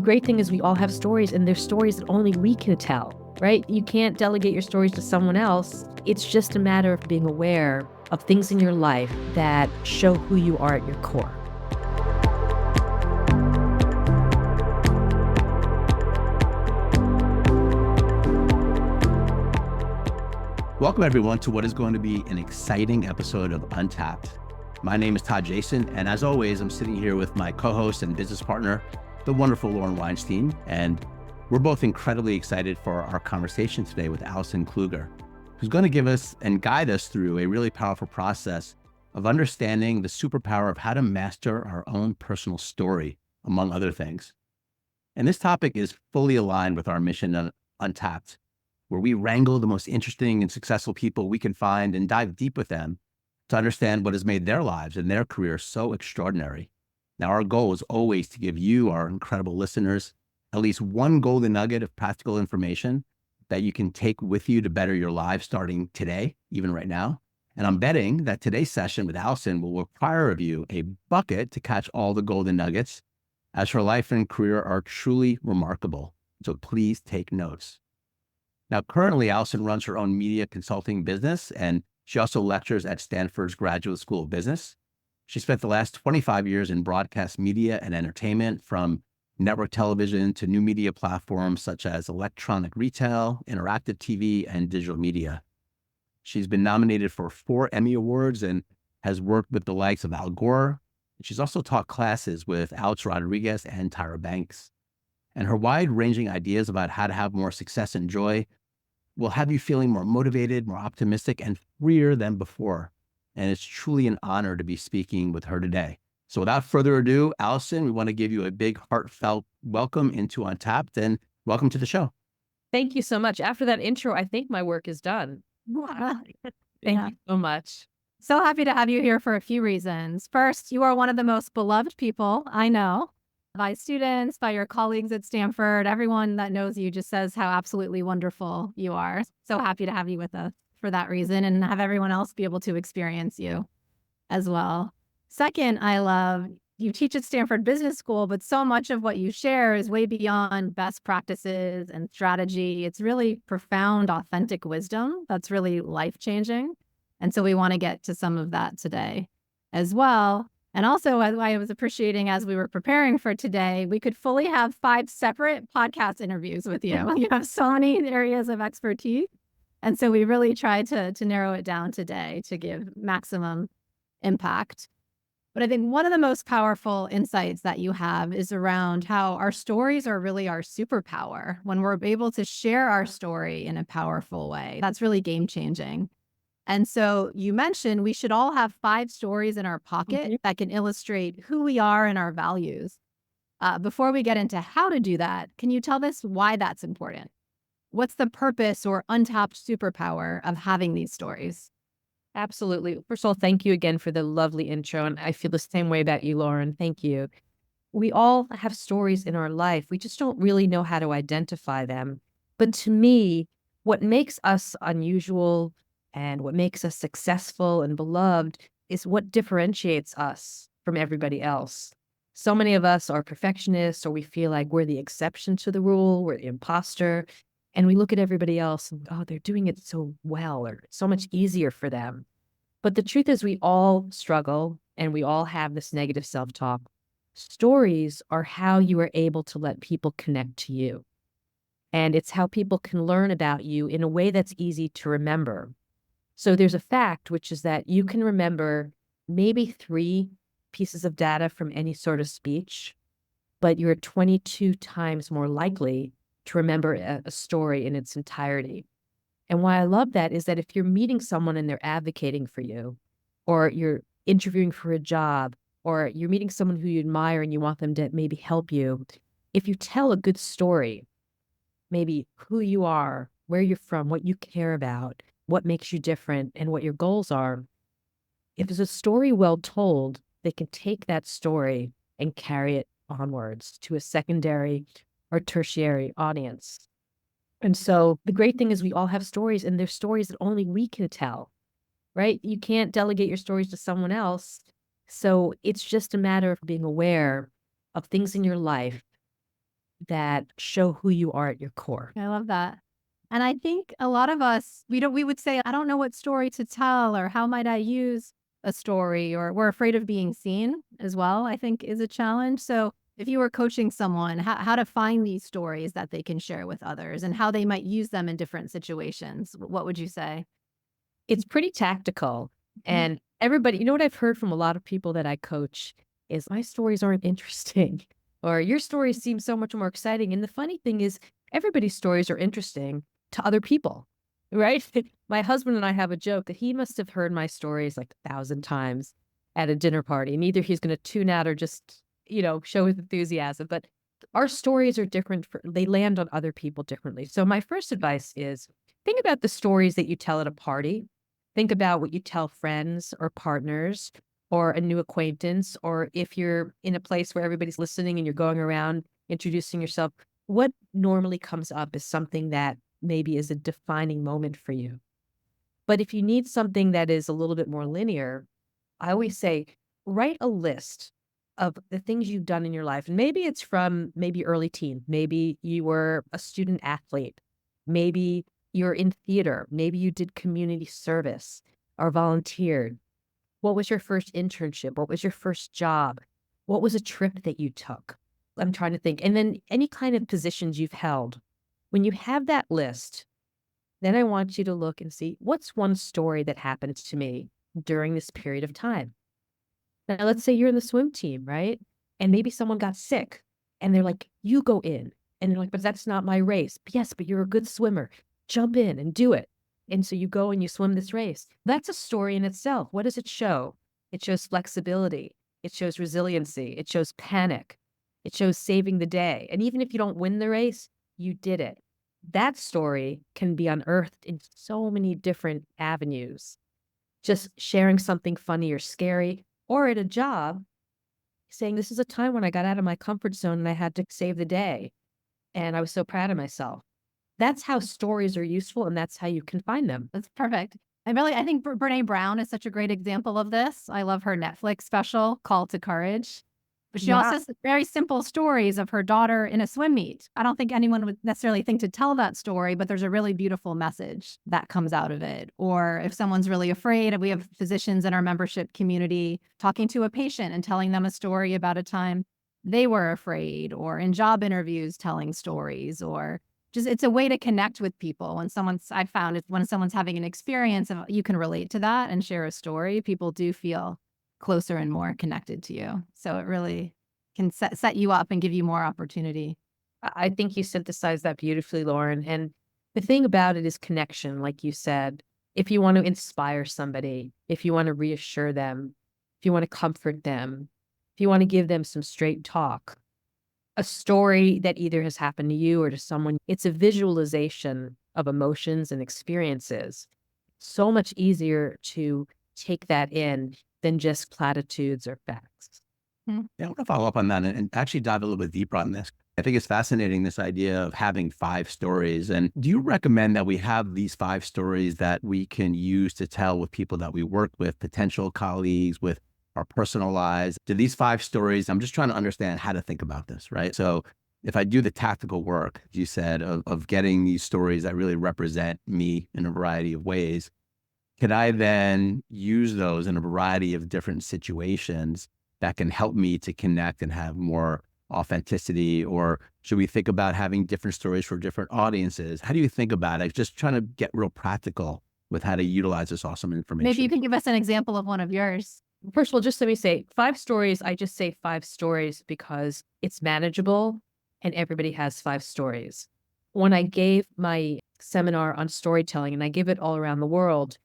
great thing is we all have stories, and there's stories that only we can tell, right? You can't delegate your stories to someone else. It's just a matter of being aware of things in your life that show who you are at your core. Welcome, everyone, to what is going to be an exciting episode of Untapped. My name is Todd Jason, and as always, I'm sitting here with my co-host and business partner, the wonderful Lauren Weinstein, and we're both incredibly excited for our conversation today with Allison Kluger, who's going to give us and guide us through a really powerful process of understanding the superpower of how to master our own personal story, among other things. And this topic is fully aligned with our mission on Untapped, where we wrangle the most interesting and successful people we can find and dive deep with them to understand what has made their lives and their careers so extraordinary. Now, our goal is always to give you, our incredible listeners, at least one golden nugget of practical information that you can take with you to better your lives starting today, even right now. And I'm betting that today's session with Allison will require of you a bucket to catch all the golden nuggets, as her life and career are truly remarkable. So please take notes. Now, currently, Allison runs her own media consulting business, and she also lectures at Stanford's Graduate School of Business. She spent the last 25 years in broadcast media and entertainment, from network television to new media platforms such as electronic retail, interactive TV, and digital media. She's been nominated for 4 Emmy Awards and has worked with the likes of Al Gore. She's also taught classes with Alex Rodriguez and Tyra Banks. And her wide-ranging ideas about how to have more success and joy will have you feeling more motivated, more optimistic, and freer than before. And it's truly an honor to be speaking with her today. So without further ado, Allison, we want to give you a big heartfelt welcome into Untapped, and welcome to the show. Thank you so much. After that intro, I think my work is done. Thank you so much. So happy to have you here for a few reasons. First, you are one of the most beloved people I know by students, by your colleagues at Stanford. Everyone that knows you just says how absolutely wonderful you are. So happy to have you with us for that reason, and have everyone else be able to experience you as well. Second, I love you teach at Stanford Business School, but so much of what you share is way beyond best practices and strategy. It's really profound, authentic wisdom that's really life-changing. And so we want to get to some of that today as well. And also, as I was appreciating as we were preparing for today, we could fully have 5 separate podcast interviews with you. You have so many areas of expertise. And so we really tried to narrow it down today to give maximum impact. But I think one of the most powerful insights that you have is around how our stories are really our superpower. When we're able to share our story in a powerful way, that's really game-changing. And so you mentioned we should all have 5 stories in our pocket that can illustrate who we are and our values. Before we get into how to do that, can you tell us why that's important? What's the purpose or untapped superpower of having these stories? Absolutely. First of all, thank you again for the lovely intro. And I feel the same way about you, Lauren. Thank you. We all have stories in our life. We just don't really know how to identify them. But to me, what makes us unusual and what makes us successful and beloved is what differentiates us from everybody else. So many of us are perfectionists, or we feel like we're the exception to the rule, we're the imposter. And we look at everybody else and, oh, they're doing it so well, or so much easier for them. But the truth is we all struggle and we all have this negative self-talk. Stories are how you are able to let people connect to you. And it's how people can learn about you in a way that's easy to remember. So there's a fact, which is that you can remember maybe 3 pieces of data from any sort of speech, but you're 22 times more likely to remember a story in its entirety. And why I love that is that if you're meeting someone and they're advocating for you, or you're interviewing for a job, or you're meeting someone who you admire and you want them to maybe help you, if you tell a good story, maybe who you are, where you're from, what you care about, what makes you different, and what your goals are, if there's a story well told, they can take that story and carry it onwards to a secondary or tertiary audience. And so the great thing is we all have stories, and there's stories that only we can tell, right? You can't delegate your stories to someone else. So it's just a matter of being aware of things in your life that show who you are at your core. I love that. And I think a lot of us, we would say, I don't know what story to tell or how might I use a story, or we're afraid of being seen as well, I think is a challenge. So if you were coaching someone, how to find these stories that they can share with others and how they might use them in different situations, what would you say? It's pretty tactical. Mhm. And everybody, you know what I've heard from a lot of people that I coach is my stories aren't interesting or your stories seem so much more exciting. And the funny thing is, everybody's stories are interesting to other people, right? My husband and I have a joke that he must have heard my stories like 1,000 times at a dinner party. And either he's going to tune out or just, show his enthusiasm. But our stories are different. They land on other people differently. So my first advice is think about the stories that you tell at a party. Think about what you tell friends or partners or a new acquaintance, or if you're in a place where everybody's listening and you're going around introducing yourself, what normally comes up is something that maybe is a defining moment for you. But if you need something that is a little bit more linear, I always say, write a list of the things you've done in your life. And maybe it's from maybe early teen. Maybe you were a student athlete. Maybe you're in theater. Maybe you did community service or volunteered. What was your first internship? What was your first job? What was a trip that you took? I'm trying to think. And then any kind of positions you've held. When you have that list, then I want you to look and see what's one story that happened to me during this period of time. Now, let's say you're in the swim team, right? And maybe someone got sick and they're like, you go in. And they're like, but that's not my race. Yes, but you're a good swimmer. Jump in and do it. And so you go and you swim this race. That's a story in itself. What does it show? It shows flexibility. It shows resiliency. It shows panic. It shows saving the day. And even if you don't win the race, you did it. That story can be unearthed in so many different avenues. Just sharing something funny or scary, or at a job, saying, this is a time when I got out of my comfort zone and I had to save the day. And I was so proud of myself. That's how stories are useful, and that's how you can find them. That's perfect. I think Brene Brown is such a great example of this. I love her Netflix special, Call to Courage. But she also Yeah. has very simple stories of her daughter in a swim meet. I don't think anyone would necessarily think to tell that story, but there's a really beautiful message that comes out of it. Or if someone's really afraid, we have physicians in our membership community talking to a patient and telling them a story about a time they were afraid, or in job interviews telling stories, or just it's a way to connect with people. I've found it when someone's having an experience and you can relate to that and share a story, people do feel closer and more connected to you. So it really can set you up and give you more opportunity. I think you synthesized that beautifully, Lauren. And the thing about it is connection, like you said. If you want to inspire somebody, if you want to reassure them, if you want to comfort them, if you want to give them some straight talk, a story that either has happened to you or to someone, it's a visualization of emotions and experiences. So much easier to take that in than just platitudes or facts. Yeah, I want to follow up on that and actually dive a little bit deeper on this. I think it's fascinating, this idea of having 5 stories. And do you recommend that we have these 5 stories that we can use to tell with people that we work with, potential colleagues, with our personal lives? Do these 5 stories, I'm just trying to understand how to think about this, right? So if I do the tactical work, you said, of getting these stories that really represent me in a variety of ways, can I then use those in a variety of different situations that can help me to connect and have more authenticity? Or should we think about having different stories for different audiences? How do you think about it? Just trying to get real practical with how to utilize this awesome information. Maybe you can give us an example of one of yours. First of all, just let me say 5 stories. I just say 5 stories because it's manageable and everybody has 5 stories. When I gave my seminar on storytelling, and I give it all around the world,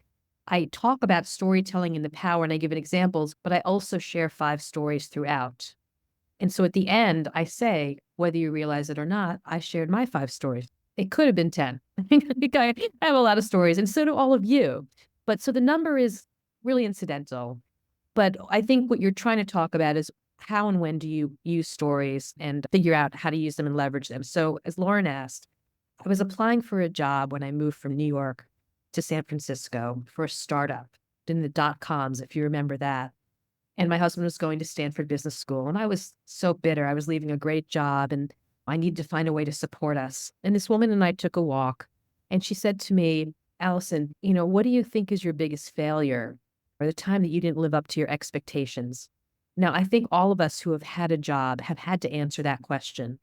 I talk about storytelling and the power, and I give it examples, but I also share 5 stories throughout. And so at the end, I say, whether you realize it or not, I shared my 5 stories. It could have been 10. I think I have a lot of stories, and so do all of you. But so the number is really incidental. But I think what you're trying to talk about is how and when do you use stories and figure out how to use them and leverage them. So as Lauren asked, I was applying for a job when I moved from New York to San Francisco for a startup in the dot-coms, if you remember that. And my husband was going to Stanford Business School. And I was so bitter. I was leaving a great job and I need to find a way to support us. And this woman and I took a walk, and she said to me, Allison, what do you think is your biggest failure, or the time that you didn't live up to your expectations? Now, I think all of us who have had a job have had to answer that question.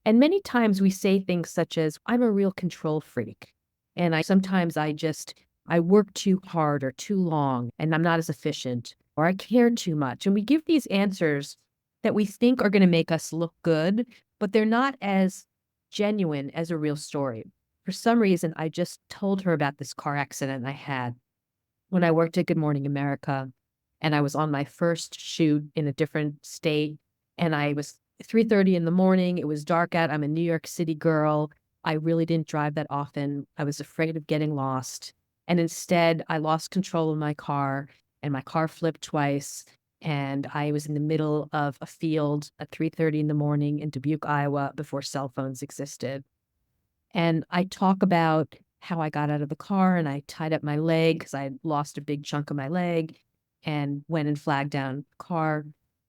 And many times we say things such as, I'm a real control freak. And I work too hard or too long and I'm not as efficient, or I care too much. And we give these answers that we think are going to make us look good, but they're not as genuine as a real story. For some reason, I just told her about this car accident I had when I worked at Good Morning America, and I was on my first shoot in a different state, and I was 3:30 in the morning. It was dark out. I'm a New York City girl. I really didn't drive that often. I was afraid of getting lost. And instead, I lost control of my car, and my car flipped twice. And I was in the middle of a field at 3:30 in the morning in Dubuque, Iowa, before cell phones existed. And I talk about how I got out of the car and I tied up my leg because I had lost a big chunk of my leg and went and flagged down the car,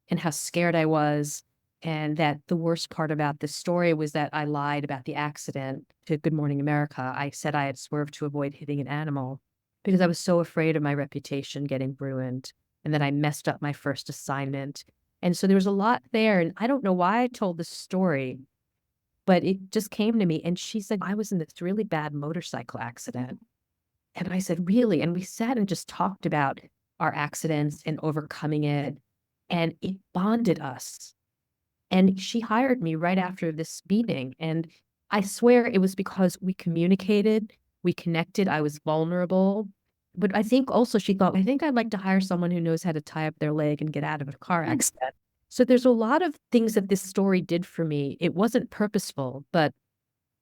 and how scared I was. And that the worst part about this story was that I lied about the accident to Good Morning America. I said I had swerved to avoid hitting an animal because I was so afraid of my reputation getting ruined, and that I messed up my first assignment. And so there was a lot there. And I don't know why I told this story, but it just came to me, and she said, "I was in this really bad motorcycle accident." And I said, "Really?" And we sat and just talked about our accidents and overcoming it, and it bonded us. And she hired me right after this meeting, and I swear it was because we communicated, we connected, I was vulnerable. But I think also she thought, "I think I'd like to hire someone who knows how to tie up their leg and get out of a car accident." So there's a lot of things that this story did for me. It wasn't purposeful, but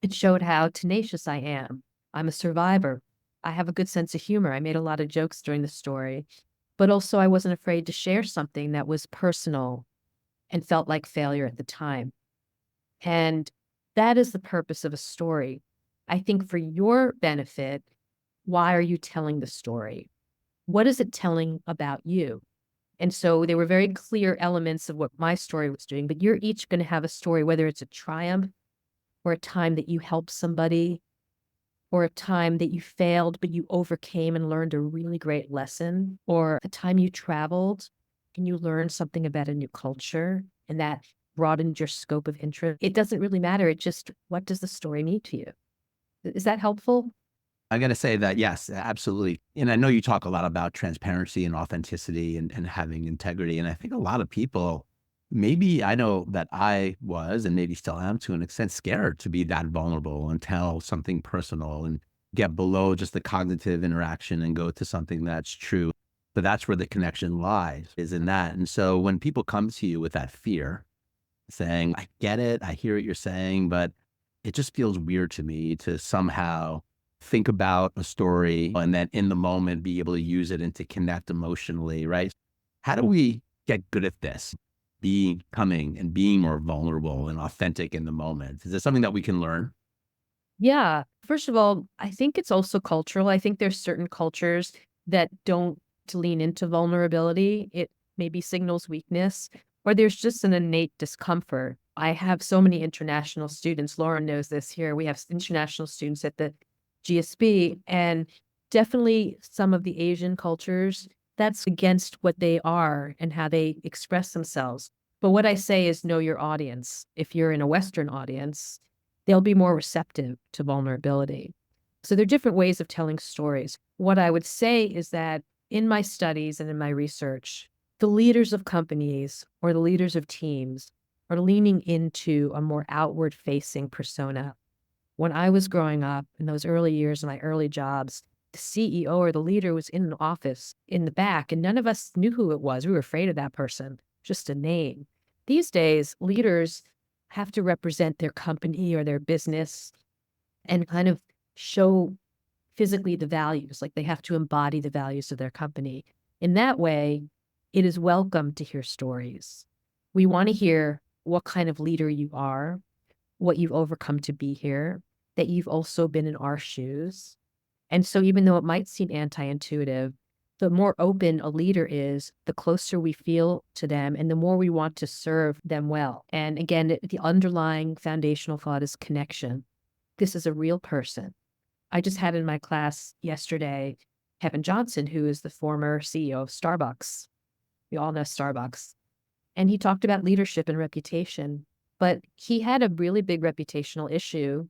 it showed how tenacious I am. I'm a survivor. I have a good sense of humor. I made a lot of jokes during the story, but also I wasn't afraid to share something that was personal and felt like failure at the time. And that is the purpose of a story. I think for your benefit, why are you telling the story? What is it telling about you? And so there were very clear elements of what my story was doing, but you're each going to have a story, whether it's a triumph or a time that you helped somebody or a time that you failed, but you overcame and learned a really great lesson, or a time you traveled and you learned something about a new culture and that broadened your scope of interest. It doesn't really matter. It just, what does the story mean to you? Is that helpful? I got to say that, yes, absolutely. And I know you talk a lot about transparency and authenticity and having integrity. And I think a lot of people, maybe I know that I was, and maybe still am to an extent, scared to be that vulnerable and tell something personal and get below just the cognitive interaction and go to something that's true. But that's where the connection lies, is in that. And so when people come to you with that fear, saying, I get it, I hear what you're saying, but it just feels weird to me to somehow think about a story and then in the moment be able to use it and to connect emotionally, right? How do we get good at this? Becoming and being more vulnerable and authentic in the moment. Is this something that we can learn? Yeah. First of all, I think it's also cultural. I think there's certain cultures that don't lean into vulnerability. It maybe signals weakness, or there's just an innate discomfort. I have so many international students. Lauren knows this here. We have international students at the GSB, and definitely some of the Asian cultures, that's against what they are and how they express themselves. But what I say is know your audience. If you're in a Western audience, they'll be more receptive to vulnerability. So there are different ways of telling stories. What I would say is that in my studies and in my research, the leaders of companies or the leaders of teams are leaning into a more outward facing persona. When I was growing up in those early years of my early jobs, the CEO or the leader was in an office in the back, and none of us knew who it was. We were afraid of that person, just a name. These days, leaders have to represent their company or their business and kind of show physically the values, like they have to embody the values of their company. In that way, it is welcome to hear stories. We want to hear what kind of leader you are, what you've overcome to be here, that you've also been in our shoes. And so even though it might seem anti-intuitive, The more open a leader is, the closer we feel to them and the more we want to serve them well. And again, the underlying foundational thought is connection. This is a real person. I just had in my class yesterday Kevin Johnson, who is the former CEO of Starbucks. We all know Starbucks. And he talked about leadership and reputation. But he had a really big reputational issue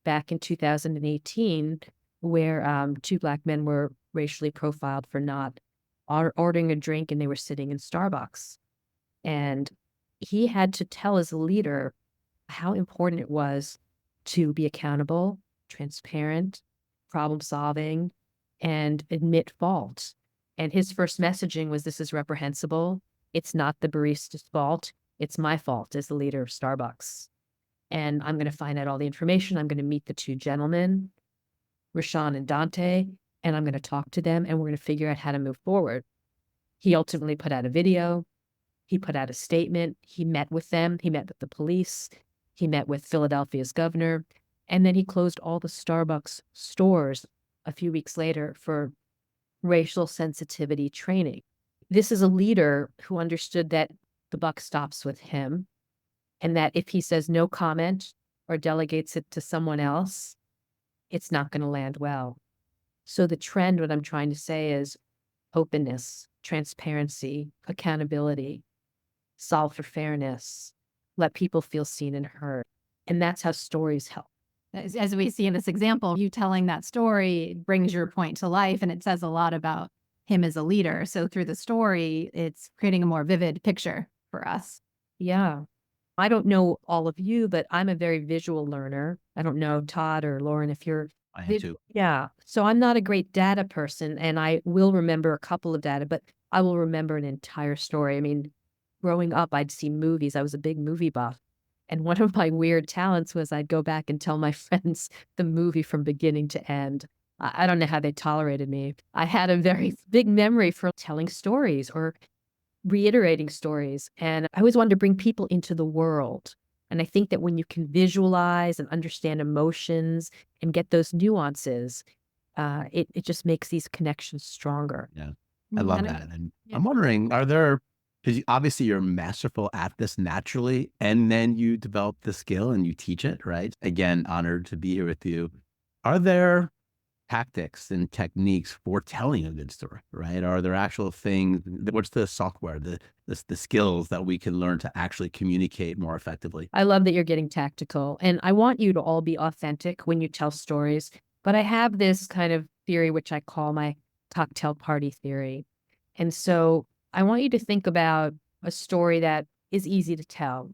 back in 2018 where two Black men were racially profiled for not ordering a drink and they were sitting in Starbucks. And he had to tell as a leader how important it was to be accountable, transparent, problem solving, and admit fault. And his first messaging was, this is reprehensible. It's not the barista's fault. It's my fault as the leader of Starbucks. And I'm going to find out all the information. I'm going to meet the two gentlemen, Rashawn and Dante, and I'm going to talk to them and we're going to figure out how to move forward. He ultimately put out a video. He put out a statement. He met with them. He met with the police. He met with Philadelphia's governor. And then he closed all the Starbucks stores a few weeks later for racial sensitivity training. This is a leader who understood that the buck stops with him and that if he says no comment or delegates it to someone else, it's not going to land well. So the trend, what I'm trying to say is openness, transparency, accountability, solve for fairness, let people feel seen and heard. And that's how stories help. As we see in this example, you telling that story brings your point to life, and it says a lot about him as a leader. So through the story, it's creating a more vivid picture for us. Yeah. I don't know all of you, but I'm a very visual learner. I don't know, Todd or Lauren, if you're. I am too. Yeah. So I'm not a great data person, and I will remember a couple of data, but I will remember an entire story. I mean, growing up, I'd see movies. I was a big movie buff. And one of my weird talents was I'd go back and tell my friends the movie from beginning to end. I don't know how they tolerated me. I had a very big memory for telling stories or reiterating stories. And I always wanted to bring people into the world. And I think that when you can visualize and understand emotions and get those nuances, it just makes these connections stronger. Yeah, I love And that. And yeah. I'm wondering, are there, because obviously you're masterful at this naturally, and then you develop the skill and you teach it, right? Again, honored to be here with you. Are there tactics and techniques for telling a good story, right? Are there actual things, what's the software, the skills that we can learn to actually communicate more effectively? I love that you're getting tactical. And I want you to all be authentic when you tell stories. But I have this kind of theory, which I call my cocktail party theory. And so I want you to think about a story that is easy to tell,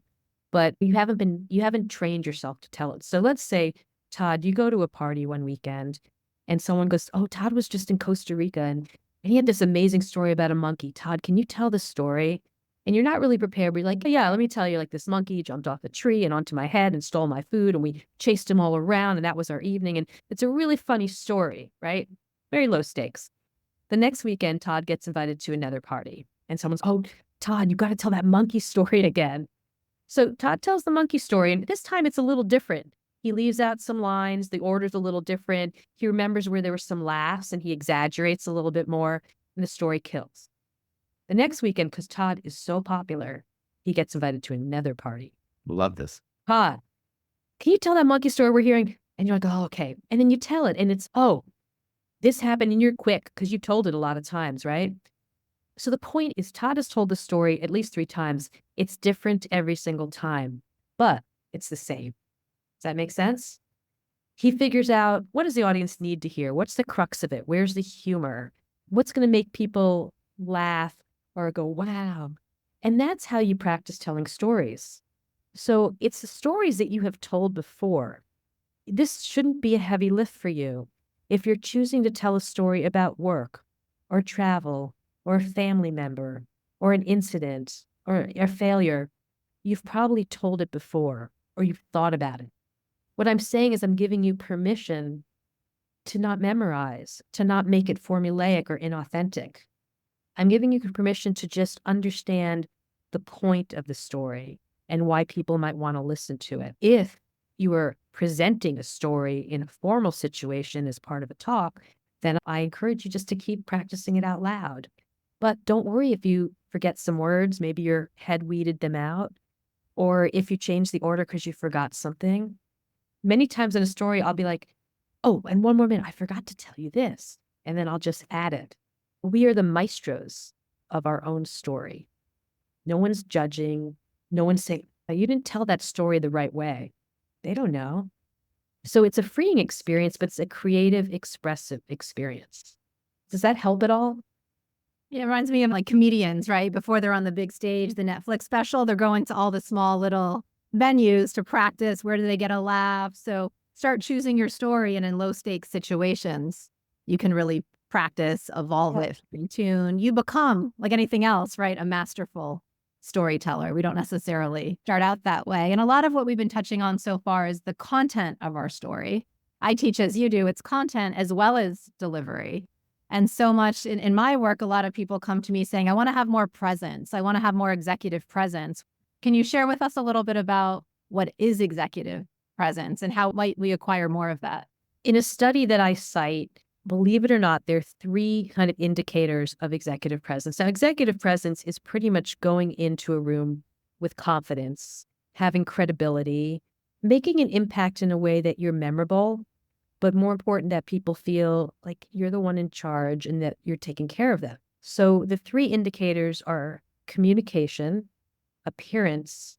but you haven't trained yourself to tell it. So let's say, Todd, you go to a party one weekend and someone goes, oh, Todd was just in Costa Rica and he had this amazing story about a monkey. Todd, can you tell the story? And you're not really prepared. But you're like, yeah, let me tell you, like this monkey jumped off a tree and onto my head and stole my food. And we chased him all around. And that was our evening. And it's a really funny story, right? Very low stakes. The next weekend, Todd gets invited to another party. And someone's, oh, Todd, you got to tell that monkey story again. So Todd tells the monkey story. And this time it's a little different. He leaves out some lines. The order's a little different. He remembers where there were some laughs and he exaggerates a little bit more. And the story kills. The next weekend, because Todd is so popular, he gets invited to another party. Love this. Todd, can you tell that monkey story we're hearing? And you're like, oh, okay. And then you tell it and it's, oh, this happened and you're quick because you told it a lot of times, right? So the point is Todd has told the story at least 3 times. It's different every single time, but it's the same. Does that make sense? He figures out, what does the audience need to hear? What's the crux of it? Where's the humor? What's going to make people laugh or go, wow? And that's how you practice telling stories. So it's the stories that you have told before. This shouldn't be a heavy lift for you. If you're choosing to tell a story about work or travel or a family member or an incident or a failure, you've probably told it before or you've thought about it. What I'm saying is I'm giving you permission to not memorize, to not make it formulaic or inauthentic. I'm giving you permission to just understand the point of the story and why people might want to listen to it. If you are presenting a story in a formal situation as part of a talk, then I encourage you just to keep practicing it out loud. But don't worry if you forget some words, maybe your head weeded them out, or if you change the order because you forgot something. Many times in a story, I'll be like, oh, and one more minute, I forgot to tell you this. And then I'll just add it. We are the maestros of our own story. No one's judging. No one's saying, "Oh, you didn't tell that story the right way." They don't know. So it's a freeing experience, but it's a creative, expressive experience. Does that help at all? Yeah, it reminds me of like comedians, right? Before they're on the big stage, the Netflix special, they're going to all the small little venues to practice. Where do they get a laugh? So start choosing your story, and in low stakes situations, you can really practice, evolve Yeah. it, fine tune. You become, like anything else, right? A masterful storyteller. We don't necessarily start out that way. And a lot of what we've been touching on so far is the content of our story. I teach as you do, it's content as well as delivery. And so much in my work, a lot of people come to me saying, I want to have more presence. I want to have more executive presence. Can you share with us a little bit about what is executive presence and how might we acquire more of that? In a study that I cite, believe it or not, there are three kind of indicators of executive presence. Now, executive presence is pretty much going into a room with confidence, having credibility, making an impact in a way that you're memorable, but more important, that people feel like you're the one in charge and that you're taking care of them. So the three indicators are communication, appearance,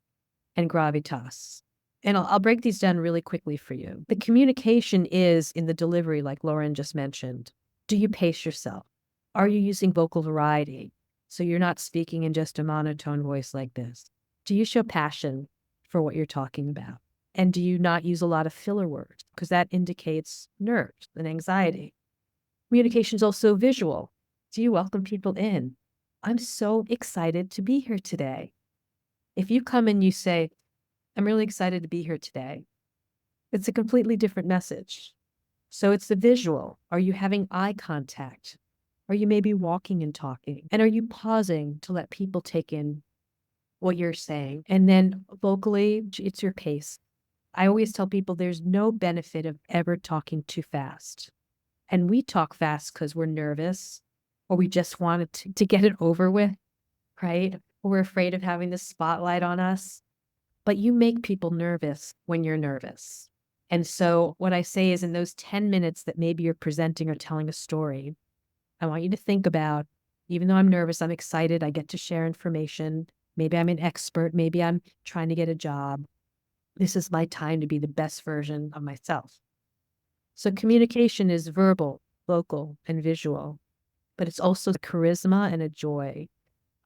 and gravitas. And I'll break these down really quickly for you. The communication is in the delivery, like Lauren just mentioned. Do you pace yourself? Are you using vocal variety? So you're not speaking in just a monotone voice like this. Do you show passion for what you're talking about? And do you not use a lot of filler words? Because that indicates nerves and anxiety. Communication is also visual. Do you welcome people in? I'm so excited to be here today. If you come and you say, I'm really excited to be here today, it's a completely different message. So it's the visual. Are you having eye contact? Are you maybe walking and talking? And are you pausing to let people take in what you're saying? And then vocally, it's your pace. I always tell people there's no benefit of ever talking too fast. And we talk fast because we're nervous or we just wanted to get it over with, right? Or we're afraid of having the spotlight on us. But you make people nervous when you're nervous. And so what I say is in those 10 minutes that maybe you're presenting or telling a story, I want you to think about, even though I'm nervous, I'm excited, I get to share information. Maybe I'm an expert. Maybe I'm trying to get a job. This is my time to be the best version of myself. So communication is verbal, vocal, and visual, but it's also charisma and a joy.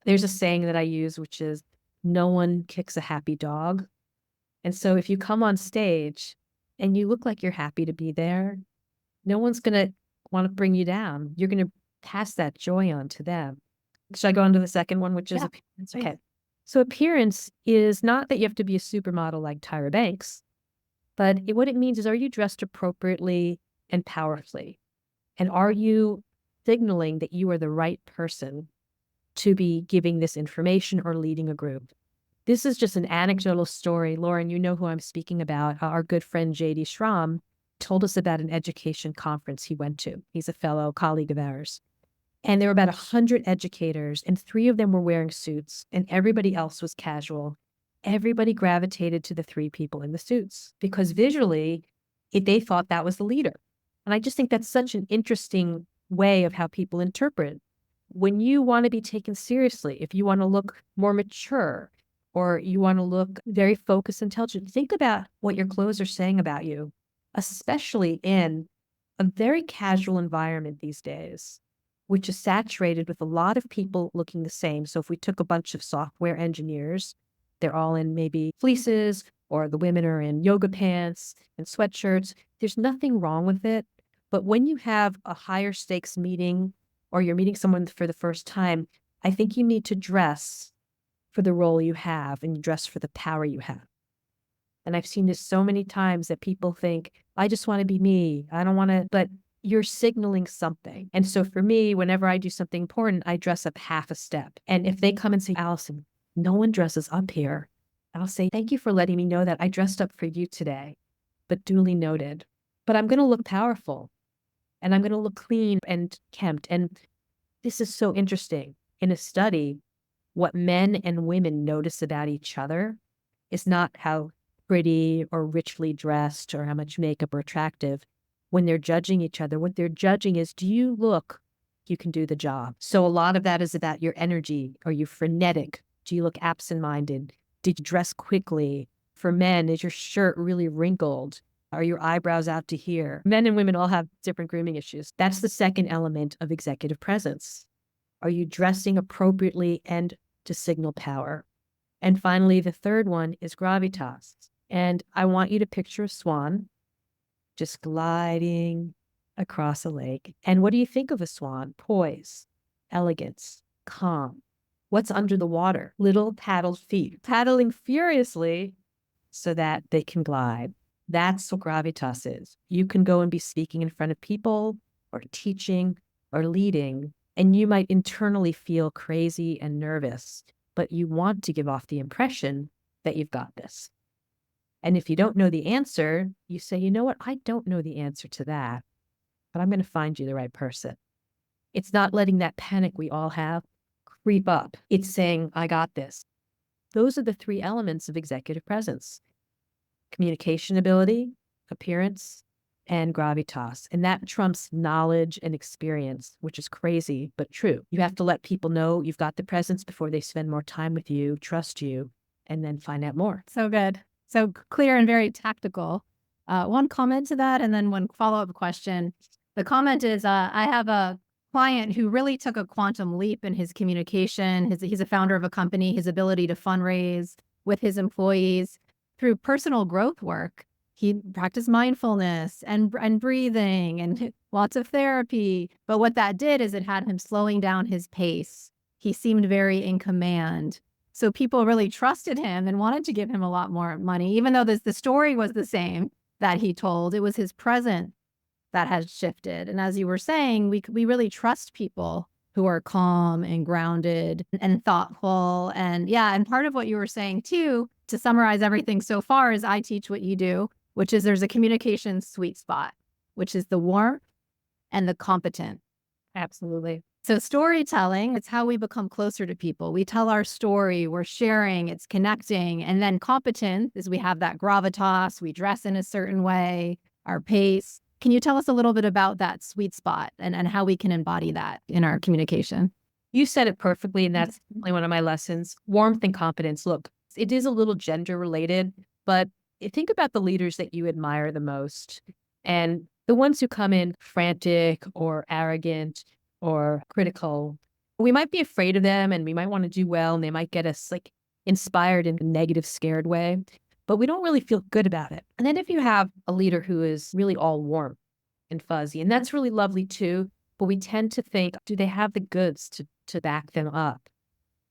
There's a saying that I use, which is, no one kicks a happy dog. And so if you come on stage and you look like you're happy to be there, no one's going to want to bring you down. You're going to pass that joy on to them. Should I go on to the second one, which is appearance? Okay. So appearance is not that you have to be a supermodel like Tyra Banks, but what it means is, are you dressed appropriately and powerfully? And are you signaling that you are the right person to be giving this information or leading a group? This is just an anecdotal story. Lauren, you know who I'm speaking about. Our good friend J.D. Schramm told us about an education conference he went to. He's a fellow colleague of ours. And there were about 100 educators, and 3 of them were wearing suits, and everybody else was casual. Everybody gravitated to the 3 people in the suits because visually, they thought that was the leader. And I just think that's such an interesting way of how people interpret. When you want to be taken seriously, if you want to look more mature, or you want to look very focused, intelligent, think about what your clothes are saying about you, especially in a very casual environment these days, which is saturated with a lot of people looking the same. So if we took a bunch of software engineers, they're all in maybe fleeces, or the women are in yoga pants and sweatshirts. There's nothing wrong with it. But when you have a higher stakes meeting, or you're meeting someone for the first time, I think you need to dress for the role you have and you dress for the power you have. And I've seen this so many times that people think, I just want to be me. I don't want to, but you're signaling something. And so for me, whenever I do something important, I dress up half a step. And if they come and say, Allison, no one dresses up here, I'll say, thank you for letting me know that I dressed up for you today, but duly noted. But I'm going to look powerful. and I'm going to look clean and kempt. And this is so interesting. In a study, what men and women notice about each other is not how pretty or richly dressed or how much makeup or attractive. When they're judging each other, what they're judging is, do you look you can do the job? So a lot of that is about your energy. Are you frenetic? Do you look absent-minded? Did you dress quickly? For men, is your shirt really wrinkled? Are your eyebrows out to here? Men and women all have different grooming issues. That's the second element of executive presence. Are you dressing appropriately and to signal power? And finally, the third one is gravitas. And I want you to picture a swan just gliding across a lake. And what do you think of a swan? Poise, elegance, calm. What's under the water? Little paddled feet, paddling furiously so that they can glide. That's what gravitas is. You can go and be speaking in front of people or teaching or leading, and you might internally feel crazy and nervous, but you want to give off the impression that you've got this. And if you don't know the answer, you say, you know what? I don't know the answer to that, but I'm going to find you the right person. It's not letting that panic we all have creep up. It's saying, I got this. Those are the three elements of executive presence: communication ability, appearance, and gravitas. And that trumps knowledge and experience, which is crazy, but true. You have to let people know you've got the presence before they spend more time with you, trust you, and then find out more. So good. So clear and very tactical. One comment to that, and then one follow-up question. The comment is, I have a client who really took a quantum leap in his communication. He's a founder of a company, his ability to fundraise with his employees through personal growth work. He practiced mindfulness and breathing and lots of therapy. But what that did is it had him slowing down his pace. He seemed very in command. So people really trusted him and wanted to give him a lot more money, even though the story was the same that he told. It was his present that has shifted. And as you were saying, we really trust people who are calm and grounded and thoughtful. And yeah, and part of what you were saying too, to summarize everything so far, is I teach what you do, which is there's a communication sweet spot, which is the warmth and the competent. Absolutely. So storytelling, it's how we become closer to people. We tell our story, we're sharing, it's connecting. And then competent is we have that gravitas, we dress in a certain way, our pace. Can you tell us a little bit about that sweet spot and how we can embody that in our communication? You said it perfectly, and that's definitely one of my lessons. Warmth and competence. Look, it is a little gender related, but think about the leaders that you admire the most. And the ones who come in frantic or arrogant or critical, we might be afraid of them and we might want to do well, and they might get us like inspired in a negative, scared way, but we don't really feel good about it. And then if you have a leader who is really all warm and fuzzy, and that's really lovely too, but we tend to think, do they have the goods to back them up?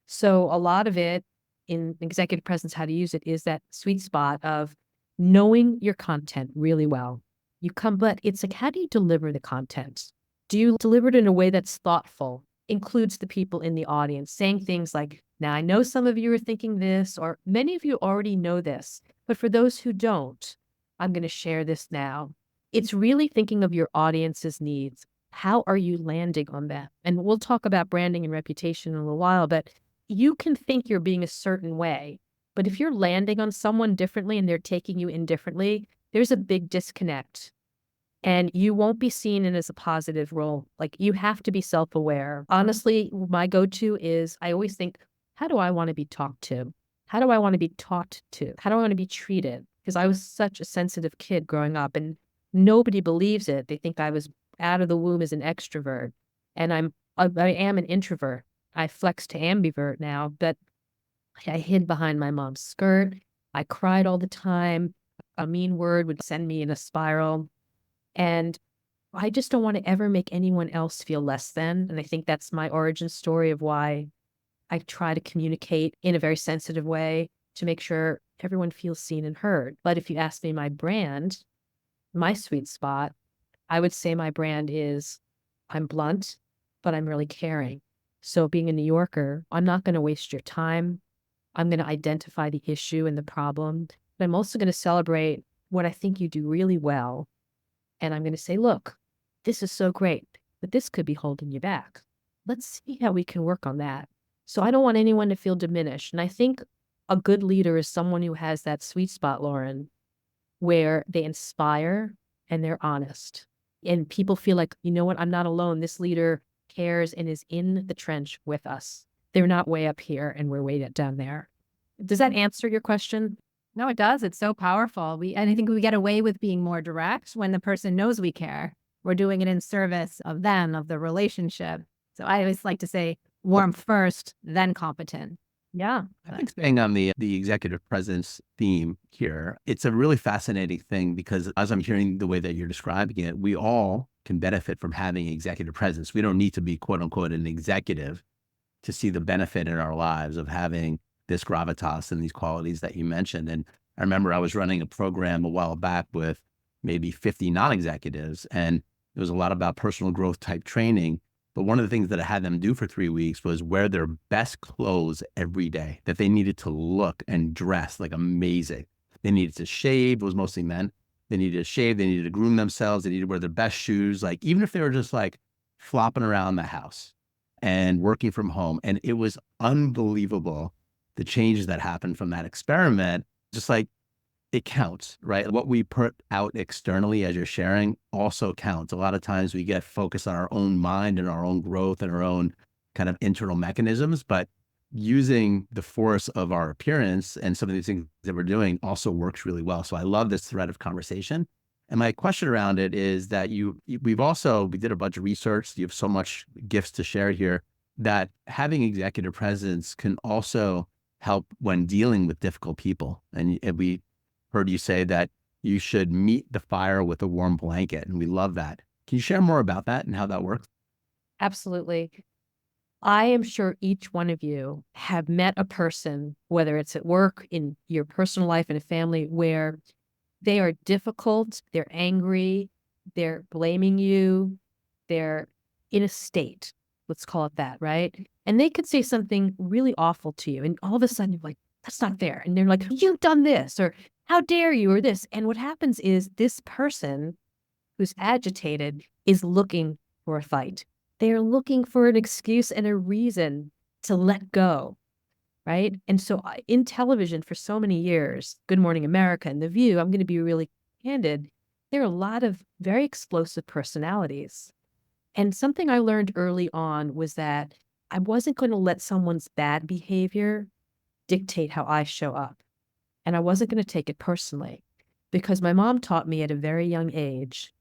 So a lot of it in executive presence, how to use it, is that sweet spot of knowing your content really well. But it's like, how do you deliver the content? Do you deliver it in a way that's thoughtful, includes the people in the audience, saying things like, now I know some of you are thinking this, or many of you already know this, but for those who don't, I'm going to share this now. It's really thinking of your audience's needs. How are you landing on that? And we'll talk about branding and reputation in a little while, but you can think you're being a certain way, but if you're landing on someone differently and they're taking you in differently, there's a big disconnect. And you won't be seen in as a positive role. Like, you have to be self-aware. Honestly, my go-to is I always think, how do I want to be talked to? How do I want to be taught to? How do I want to be treated? Because I was such a sensitive kid growing up, and nobody believes it. They think I was out of the womb as an extrovert, and I am an introvert. I flex to ambivert now, but I hid behind my mom's skirt. I cried all the time. A mean word would send me in a spiral. And I just don't want to ever make anyone else feel less than. And I think that's my origin story of why I try to communicate in a very sensitive way to make sure everyone feels seen and heard. But if you ask me my brand, my sweet spot, I would say my brand is, I'm blunt, but I'm really caring. So being a New Yorker, I'm not going to waste your time. I'm going to identify the issue and the problem, but I'm also going to celebrate what I think you do really well. And I'm going to say, look, this is so great, but this could be holding you back. Let's see how we can work on that. So I don't want anyone to feel diminished. And I think a good leader is someone who has that sweet spot, Lauren, where they inspire and they're honest. And people feel like, you know what, I'm not alone. This leader cares and is in the trench with us. They're not way up here and we're way down there. Does that answer your question? No, it does. It's so powerful. And I think we get away with being more direct when the person knows we care. We're doing it in service of them, of the relationship. So I always like to say warm first, then competent. Yeah. I think staying on the executive presence theme here, it's a really fascinating thing because as I'm hearing the way that you're describing it, we all can benefit from having executive presence. We don't need to be quote unquote an executive to see the benefit in our lives of having this gravitas and these qualities that you mentioned. And I remember I was running a program a while back with maybe 50 non-executives, and it was a lot about personal growth type training. But one of the things that I had them do for 3 weeks was wear their best clothes every day, that they needed to look and dress like amazing. They needed to shave. It was mostly men. They needed to shave. They needed to groom themselves. They needed to wear their best shoes. Like even if they were just like flopping around the house and working from home. And it was unbelievable, the changes that happened from that experiment. Just like it counts, right? What we put out externally as you're sharing also counts. A lot of times we get focused on our own mind and our own growth and our own kind of internal mechanisms, but using the force of our appearance and some of these things that we're doing also works really well. So I love this thread of conversation. And my question around it is that we did a bunch of research. You have so much gifts to share here that having executive presence can also help when dealing with difficult people. And we heard you say that you should meet the fire with a warm blanket, and we love that. Can you share more about that and how that works? Absolutely. I am sure each one of you have met a person, whether it's at work, in your personal life, in a family, where they are difficult, they're angry, they're blaming you, they're in a state, let's call it that, right? And they could say something really awful to you, and all of a sudden you're like, that's not fair. And they're like, you've done this, or how dare you, or this. And what happens is this person who's agitated is looking for a fight. They're looking for an excuse and a reason to let go, right? And so in television for so many years, Good Morning America and The View, I'm going to be really candid, there are a lot of very explosive personalities. And something I learned early on was that I wasn't going to let someone's bad behavior dictate how I show up. And I wasn't going to take it personally because my mom taught me at a very young age,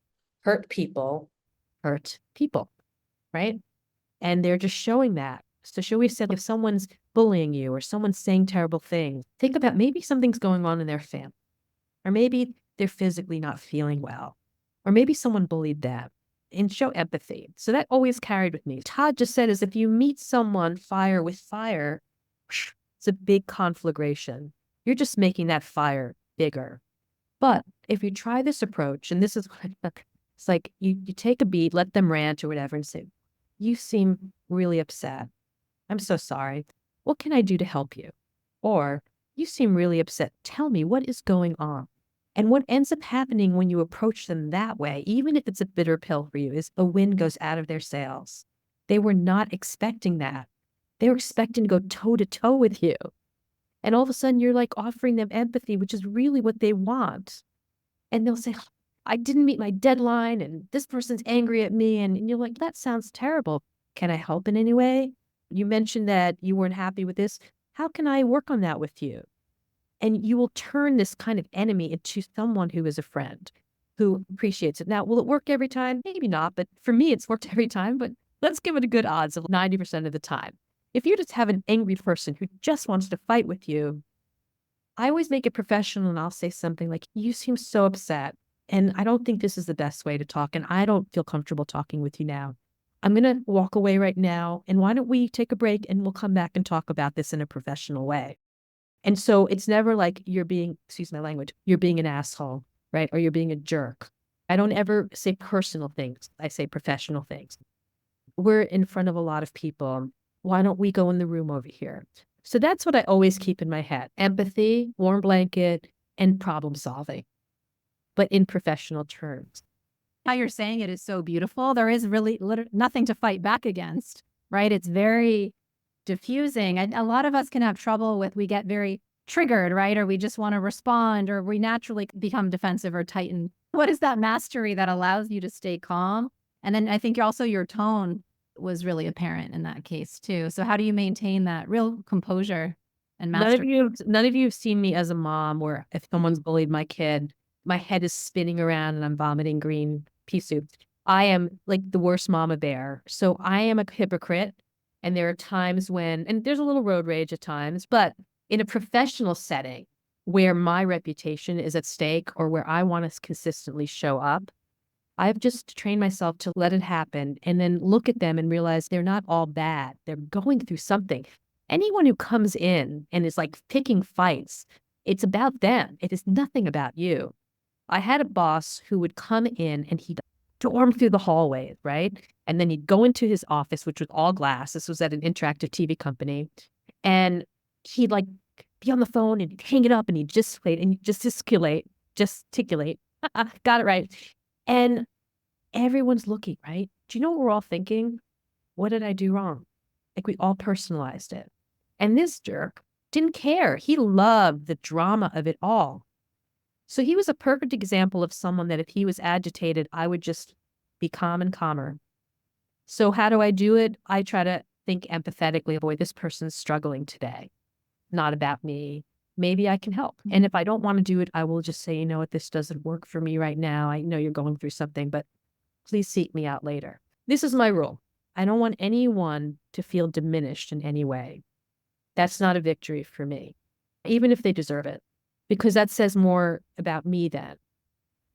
hurt people, right? And they're just showing that. So she always said, if someone's bullying you or someone's saying terrible things, think about maybe something's going on in their family, or maybe they're physically not feeling well, or maybe someone bullied them, and show empathy. So that always carried with me. Todd just said is if you meet someone fire with fire, it's a big conflagration. You're just making that fire bigger. But if you try this approach, and this is what it's like, you take a beat, let them rant or whatever, and say, you seem really upset. I'm so sorry. What can I do to help you? Or you seem really upset. Tell me what is going on. And what ends up happening when you approach them that way, even if it's a bitter pill for you, is a wind goes out of their sails. They were not expecting that. They were expecting to go toe to toe with you. And all of a sudden you're like offering them empathy, which is really what they want. And they'll say, I didn't meet my deadline and this person's angry at me. And you're like, that sounds terrible. Can I help in any way? You mentioned that you weren't happy with this. How can I work on that with you? And you will turn this kind of enemy into someone who is a friend, who appreciates it. Now, will it work every time? Maybe not, but for me, it's worked every time. But let's give it a good odds of 90% of the time. If you just have an angry person who just wants to fight with you, I always make it professional and I'll say something like, you seem so upset. And I don't think this is the best way to talk. And I don't feel comfortable talking with you now. I'm going to walk away right now. And why don't we take a break and we'll come back and talk about this in a professional way. And so it's never like you're being, excuse my language, you're being an asshole, right? Or you're being a jerk. I don't ever say personal things. I say professional things. We're in front of a lot of people. Why don't we go in the room over here? So that's what I always keep in my head. Empathy, warm blanket, and problem solving, but in professional terms. How you're saying it is so beautiful. There is really nothing to fight back against, right? It's very diffusing. And a lot of us can have trouble with, we get very triggered, right? Or we just want to respond, or we naturally become defensive or tighten. What is that mastery that allows you to stay calm? And then I think also your tone was really apparent in that case too. So how do you maintain that real composure and mastery? None of you have seen me as a mom where if someone's bullied my kid, my head is spinning around and I'm vomiting green pea soup. I am like the worst mama bear. So I am a hypocrite. And there are times when, and there's a little road rage at times, but in a professional setting where my reputation is at stake or where I want to consistently show up, I've just trained myself to let it happen and then look at them and realize they're not all bad. They're going through something. Anyone who comes in and is like picking fights, it's about them. It is nothing about you. I had a boss who would come in and he'd storm through the hallways, right? And then he'd go into his office, which was all glass. This was at an interactive TV company. And he'd like be on the phone and he'd hang it up and he'd gesticulate. Got it right. And everyone's looking, right? Do you know what we're all thinking? What did I do wrong? Like we all personalized it. And this jerk didn't care. He loved the drama of it all. So he was a perfect example of someone that if he was agitated, I would just be calm and calmer. So how do I do it? I try to think empathetically, boy, this person's struggling today. Not about me. Maybe I can help. And if I don't want to do it, I will just say, you know what, this doesn't work for me right now. I know you're going through something, but please seek me out later. This is my rule. I don't want anyone to feel diminished in any way. That's not a victory for me, even if they deserve it, because that says more about me then.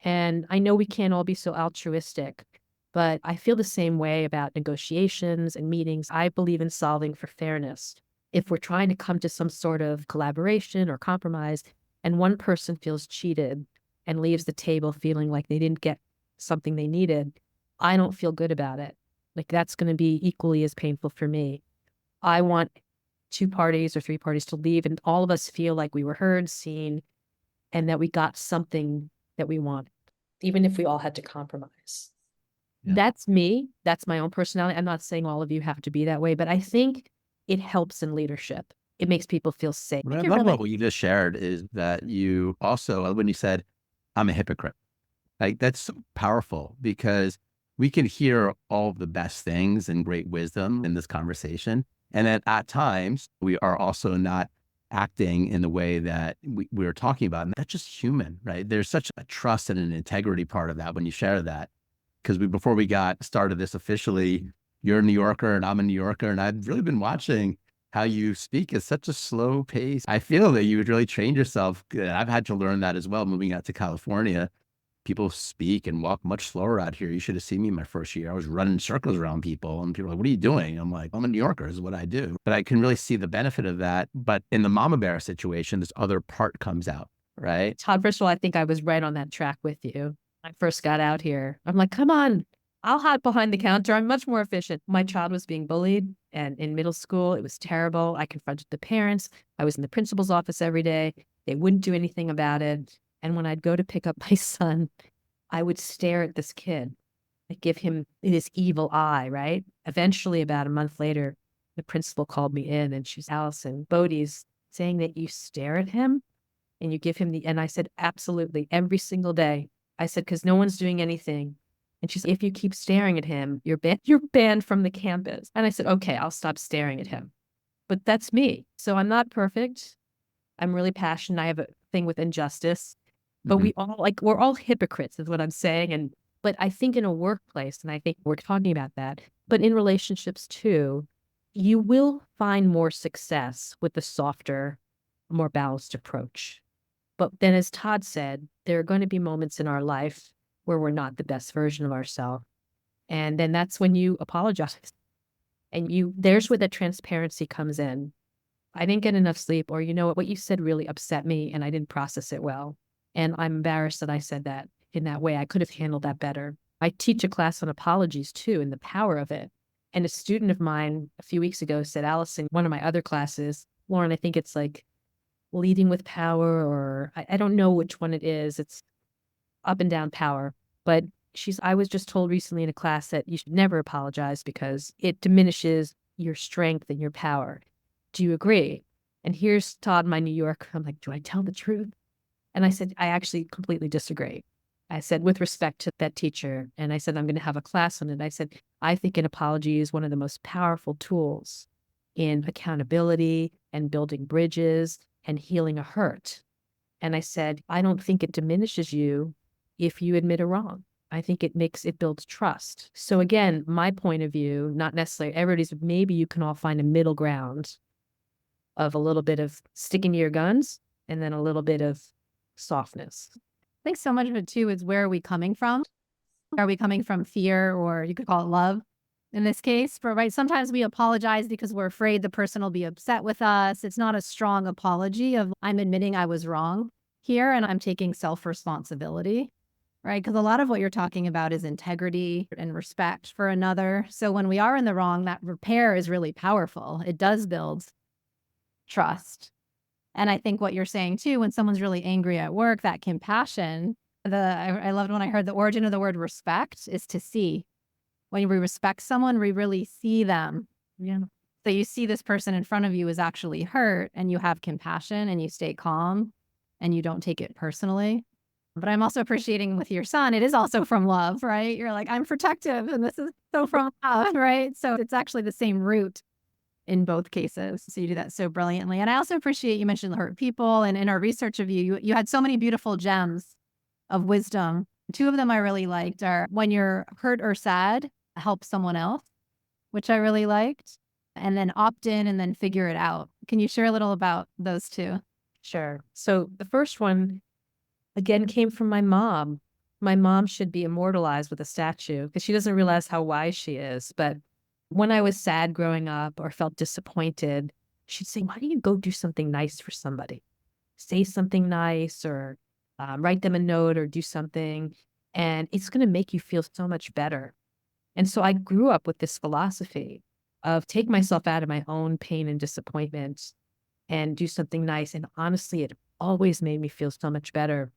And I know we can't all be so altruistic, but I feel the same way about negotiations and meetings. I believe in solving for fairness. If we're trying to come to some sort of collaboration or compromise and one person feels cheated and leaves the table feeling like they didn't get something they needed, I don't feel good about it. Like that's going to be equally as painful for me. I want 2 parties or 3 parties to leave and all of us feel like we were heard, seen, and that we got something that we wanted, even if we all had to compromise. Yeah. That's me. That's my own personality. I'm not saying all of you have to be that way, but I think it helps in leadership. It makes people feel safe. What I love about what you just shared is that you also, when you said, I'm a hypocrite, like that's so powerful because we can hear all of the best things and great wisdom in this conversation. And then at times we are also not acting in the way that we were talking about. And that's just human, right? There's such a trust and an integrity part of that when you share that. Because before we got started this officially, you're a New Yorker and I'm a New Yorker. And I've really been watching how you speak at such a slow pace. I feel that you would really train yourself. I've had to learn that as well, moving out to California. People speak and walk much slower out here. You should have seen me my first year. I was running circles around people and people are like, what are you doing? I'm like, I'm a New Yorker, is what I do. But I can really see the benefit of that. But in the mama bear situation, this other part comes out, right? Todd, first of all, I think I was right on that track with you. When I first got out here, I'm like, come on, I'll hide behind the counter. I'm much more efficient. My child was being bullied and in middle school, it was terrible. I confronted the parents. I was in the principal's office every day. They wouldn't do anything about it. And when I'd go to pick up my son, I would stare at this kid, like give him this evil eye, right? Eventually, about a month later, the principal called me in and she's, Allison, Bodie's saying that you stare at him and you give him and I said, absolutely, every single day. I said, because no one's doing anything. And she said, if you keep staring at him, you're banned from the campus. And I said, okay, I'll stop staring at him. But that's me. So I'm not perfect. I'm really passionate. I have a thing with injustice. But we're all hypocrites is what I'm saying. But I think in a workplace, and I think we're talking about that, but in relationships too, you will find more success with the softer, more balanced approach. But then as Todd said, there are going to be moments in our life where we're not the best version of ourselves. And then that's when you apologize. And there's where the transparency comes in. I didn't get enough sleep, or you know what you said really upset me and I didn't process it well. And I'm embarrassed that I said that in that way. I could have handled that better. I teach a class on apologies too and the power of it. And a student of mine a few weeks ago said, Allison, one of my other classes, Lauren, I think it's like leading with power, or I don't know which one it is. It's up and down power. But I was just told recently in a class that you should never apologize because it diminishes your strength and your power. Do you agree? And here's Todd, my New York. I'm like, do I tell the truth? And I said, I actually completely disagree. I said, with respect to that teacher, and I said, I'm going to have a class on it. I said, I think an apology is one of the most powerful tools in accountability and building bridges and healing a hurt. And I said, I don't think it diminishes you if you admit a wrong. I think it builds trust. So again, my point of view, not necessarily everybody's, maybe you can all find a middle ground of a little bit of sticking to your guns and then a little bit of softness. I think so much of it too is where are we coming from? Are we coming from fear, or you could call it love in this case? But right, sometimes we apologize because we're afraid the person will be upset with us. It's not a strong apology of I'm admitting I was wrong here and I'm taking self-responsibility, right? Because a lot of what you're talking about is integrity and respect for another. So when we are in the wrong, that repair is really powerful. It does build trust. And I think what you're saying too, when someone's really angry at work, that compassion, I loved when I heard the origin of the word respect is to see. When we respect someone, we really see them. Yeah. So you see this person in front of you is actually hurt and you have compassion and you stay calm and you don't take it personally. But I'm also appreciating with your son, it is also from love, right? You're like, I'm protective and this is so from love, right? So it's actually the same root in both cases. So you do that so brilliantly. And I also appreciate you mentioned hurt people. And in our research of you had so many beautiful gems of wisdom. Two of them I really liked are when you're hurt or sad, help someone else, which I really liked. And then opt in and then figure it out. Can you share a little about those two? Sure. So the first one, again, came from my mom. My mom should be immortalized with a statue because she doesn't realize how wise she is. But when I was sad growing up or felt disappointed, she'd say, why don't you go do something nice for somebody? Say something nice or write them a note or do something, and it's going to make you feel so much better. And so I grew up with this philosophy of take myself out of my own pain and disappointment and do something nice. And honestly, it always made me feel so much better.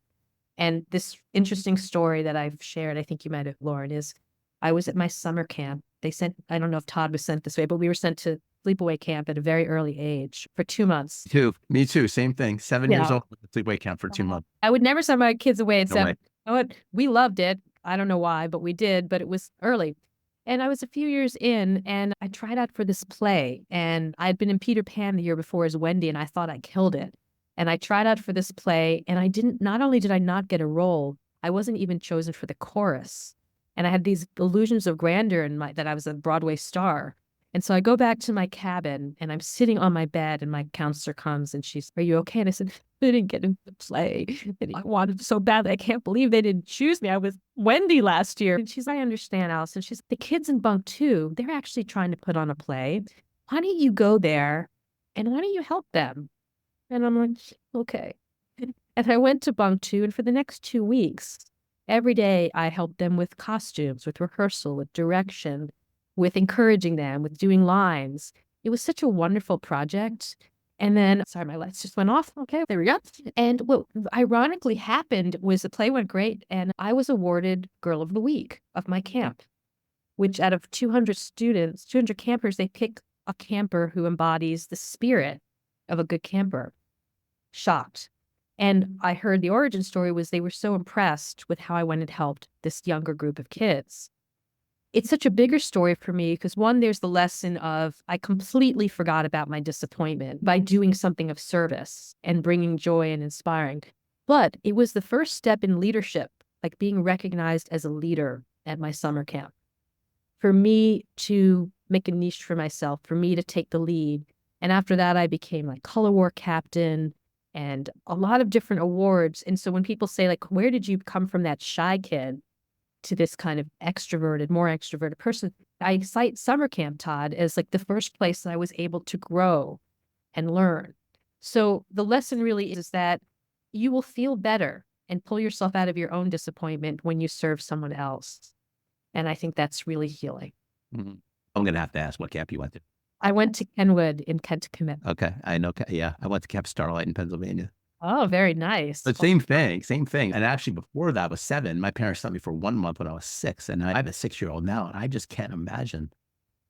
And this interesting story that I've shared, I think you might have, Lauren, is I was at my summer camp. I don't know if Todd was sent this way, but we were sent to sleepaway camp at a very early age for 2 months. Me too. Same thing. 7 years old, sleepaway camp for 2 months. I would never send my kids away and No say, way. you know what? We loved it. I don't know why, but we did, but it was early. And I was a few years in and I tried out for this play, and I'd been in Peter Pan the year before as Wendy and I thought I killed it. And I tried out for this play and not only did I not get a role, I wasn't even chosen for the chorus. And I had these illusions of grandeur that I was a Broadway star. And so I go back to my cabin and I'm sitting on my bed and my counselor comes and she's, are you okay? And I said, I didn't get into the play. And I wanted so badly. I can't believe they didn't choose me. I was Wendy last year. And she's, I understand, Allison. She's, the kids in bunk 2, they're actually trying to put on a play. Why don't you go there and why don't you help them? And I'm like, okay. And I went to bunk 2, and for the next 2 weeks, every day I helped them with costumes, with rehearsal, with direction, with encouraging them, with doing lines. It was such a wonderful project. And then, sorry, my lights just went off. Okay, there we go. And what ironically happened was the play went great, and I was awarded Girl of the Week of my camp, which out of 200 students, 200 campers, they pick a camper who embodies the spirit of a good camper. Shocked. And I heard the origin story was they were so impressed with how I went and helped this younger group of kids. It's such a bigger story for me because, one, there's the lesson of I completely forgot about my disappointment by doing something of service and bringing joy and inspiring. But it was the first step in leadership, like being recognized as a leader at my summer camp. For me to make a niche for myself, for me to take the lead. And after that, I became like color war captain and a lot of different awards. And so when people say, like, where did you come from, that shy kid to this kind of more extroverted person? I cite summer camp, Todd, as like the first place that I was able to grow and learn. So the lesson really is that you will feel better and pull yourself out of your own disappointment when you serve someone else. And I think that's really healing. Mm-hmm. I'm going to have to ask what camp you went to. I went to Kenwood in Kentucky. Okay. I know. Yeah. I went to Camp Starlight in Pennsylvania. Oh, very nice. But same thing, same thing. And actually before that I was 7, my parents sent me for 1 month when I was 6, and I have a 6-year-old now, and I just can't imagine.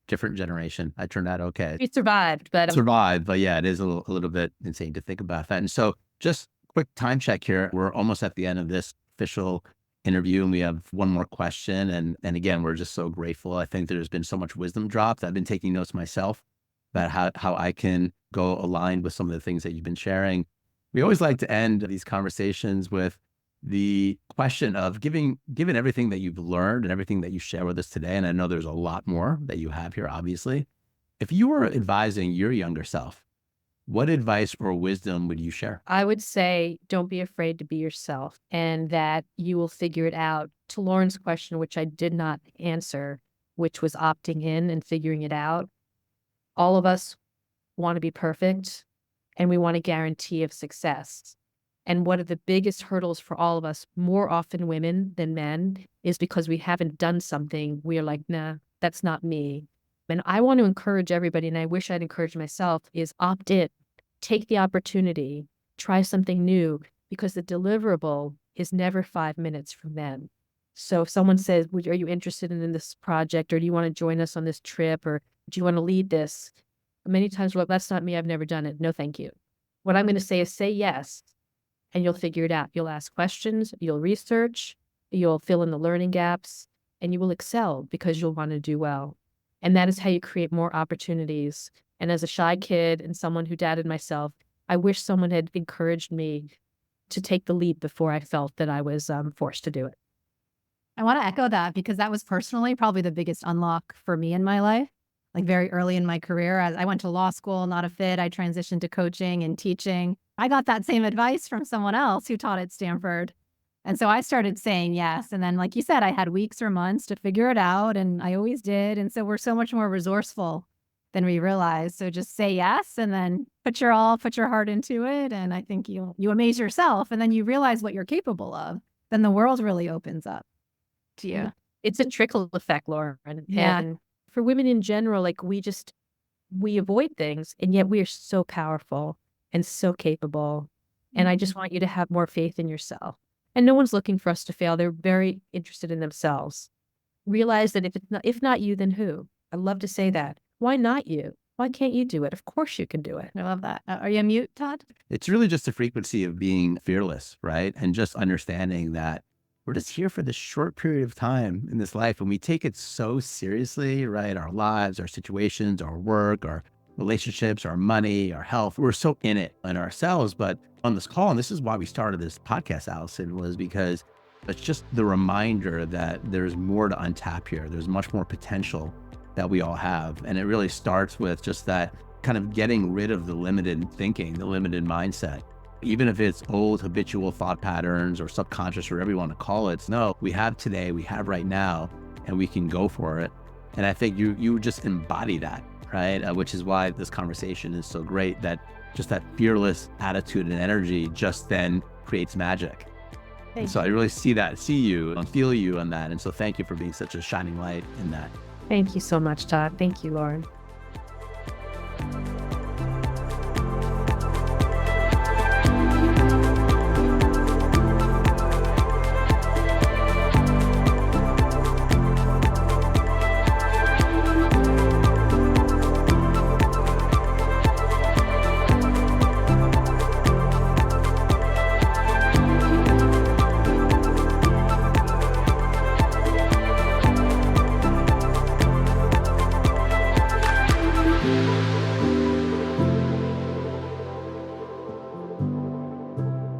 Different generation. I turned out okay. You survived, but Survived, but yeah, it is a little bit insane to think about that. And so just quick time check here. We're almost at the end of this official interview, and we have one more question. And again, we're just so grateful. I think there's been so much wisdom dropped. I've been taking notes myself about how I can go aligned with some of the things that you've been sharing. We always like to end these conversations with the question of given everything that you've learned and everything that you share with us today, and I know there's a lot more that you have here, obviously. If you were advising your younger self, what advice or wisdom would you share? I would say don't be afraid to be yourself and that you will figure it out. To Lauren's question, which I did not answer, which was opting in and figuring it out. All of us want to be perfect and we want a guarantee of success. And one of the biggest hurdles for all of us, more often women than men, is because we haven't done something. We are like, nah, that's not me. And I want to encourage everybody, and I wish I'd encourage myself, is opt in, take the opportunity, try something new, because the deliverable is never 5 minutes from them. So if someone says, are you interested in this project, or do you want to join us on this trip, or do you want to lead this? Many times we're like, that's not me, I've never done it. No, thank you. What I'm going to say is say yes, and you'll figure it out. You'll ask questions, you'll research, you'll fill in the learning gaps, and you will excel because you'll want to do well. And that is how you create more opportunities. And as a shy kid and someone who doubted myself, I wish someone had encouraged me to take the leap before I felt that I was forced to do it. I want to echo that because that was personally probably the biggest unlock for me in my life. Like very early in my career, as I went to law school, not a fit. I transitioned to coaching and teaching. I got that same advice from someone else who taught at Stanford. And so I started saying yes. And then, like you said, I had weeks or months to figure it out, and I always did. And so we're so much more resourceful than we realize. So just say yes, and then put your heart into it. And I think you amaze yourself, and then you realize what you're capable of. Then the world really opens up to you. It's a trickle effect, Lauren. Yeah. And for women in general, like we avoid things, and yet we are so powerful and so capable. And I just want you to have more faith in yourself. And no one's looking for us to fail. They're very interested in themselves. Realize that if not you, then who? I love to say that. Why not you? Why can't you do it? Of course you can do it. I love that. Are you on mute, Todd? It's really just a frequency of being fearless, right? And just understanding that we're just here for this short period of time in this life. And we take it so seriously, right? Our lives, our situations, our work, our relationships, our money, our health. We're so in it and ourselves. But on this call, and this is why we started this podcast, Allison, was because it's just the reminder that there's more to untap here. There's much more potential that we all have. And it really starts with just that kind of getting rid of the limited thinking, the limited mindset. Even if it's old habitual thought patterns or subconscious or whatever you want to call it, no, we have today, we have right now, and we can go for it. And I think you just embody that, right? Which is why this conversation is so great, that just that fearless attitude and energy just then creates magic. And so I really see you and feel you on that. And so thank you for being such a shining light in that. Thank you so much, Todd. Thank you, Lauren.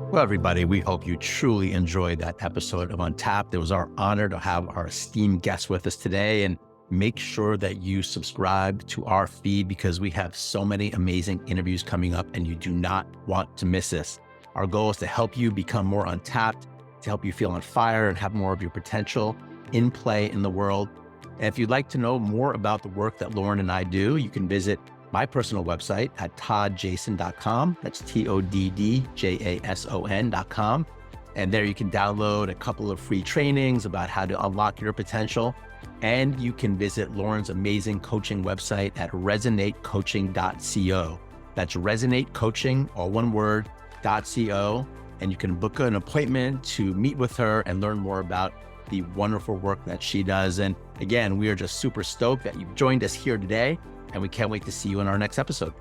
Well, everybody, we hope you truly enjoyed that episode of Untapped. It was our honor to have our esteemed guest with us today. And make sure that you subscribe to our feed because we have so many amazing interviews coming up and you do not want to miss this. Our goal is to help you become more untapped, to help you feel on fire and have more of your potential in play in the world. And if you'd like to know more about the work that Lauren and I do, you can visit my personal website at toddjason.com. That's TODDJASON.com. And there you can download a couple of free trainings about how to unlock your potential. And you can visit Lauren's amazing coaching website at resonatecoaching.co. That's Resonate Coaching, all one word, allison.co, and you can book an appointment to meet with her and learn more about the wonderful work that she does. And again, we are just super stoked that you've joined us here today, and we can't wait to see you in our next episode.